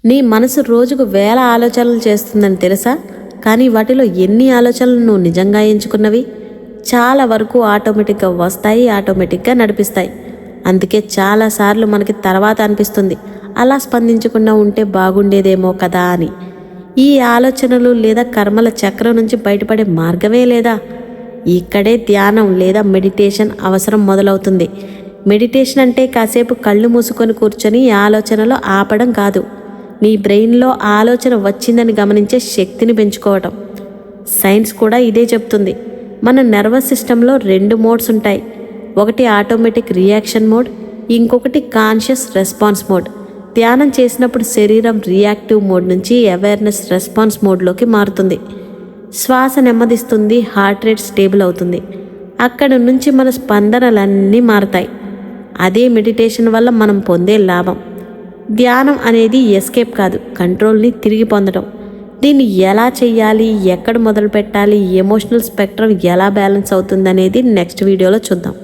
నీ మనసు రోజుకు వేల ఆలోచనలు చేస్తుందని తెలుసా? కానీ వాటిలో ఎన్ని ఆలోచనలు నువ్వు నిజంగా ఎంచుకున్నవి? చాలా వరకు ఆటోమేటిక్గా వస్తాయి, ఆటోమేటిక్గా నడిపిస్తాయి. అందుకే చాలాసార్లు మనకి తర్వాత అనిపిస్తుంది అలా స్పందించకుండా ఉంటే బాగుండేదేమో కదా అని. ఈ ఆలోచనలు లేదా కర్మల చక్రం నుంచి బయటపడే మార్గమే లేదా? ఇక్కడే ధ్యానం లేదా మెడిటేషన్ అవసరం మొదలవుతుంది. మెడిటేషన్ అంటే కాసేపు కళ్ళు మూసుకొని కూర్చొని ఆలోచనలో ఆపడం కాదు, నీ బ్రెయిన్లో ఆలోచన వచ్చిందని గమనించే శక్తిని పెంచుకోవటం. సైన్స్ కూడా ఇదే చెప్తుంది. మన నర్వస్ సిస్టంలో 2 మోడ్స్ ఉంటాయి. ఒకటి ఆటోమేటిక్ రియాక్షన్ మోడ్, ఇంకొకటి కాన్షియస్ రెస్పాన్స్ మోడ్. ధ్యానం చేసినప్పుడు శరీరం రియాక్టివ్ మోడ్ నుంచి అవేర్నెస్ రెస్పాన్స్ మోడ్లోకి మారుతుంది. శ్వాస నెమ్మదిస్తుంది, హార్ట్ రేట్ స్టేబుల్ అవుతుంది. అక్కడి నుంచి మన స్పందనలన్నీ మారుతాయి. అదే మెడిటేషన్ వల్ల మనం పొందే లాభం. ధ్యానం అనేది ఎస్కేప్ కాదు, కంట్రోల్ని తిరిగి పొందడం. దీన్ని ఎలా చెయ్యాలి, ఎక్కడ మొదలు పెట్టాలి, ఎమోషనల్ స్పెక్ట్రమ్ ఎలా బ్యాలెన్స్ అవుతుందనేది నెక్స్ట్ వీడియోలో చూద్దాం.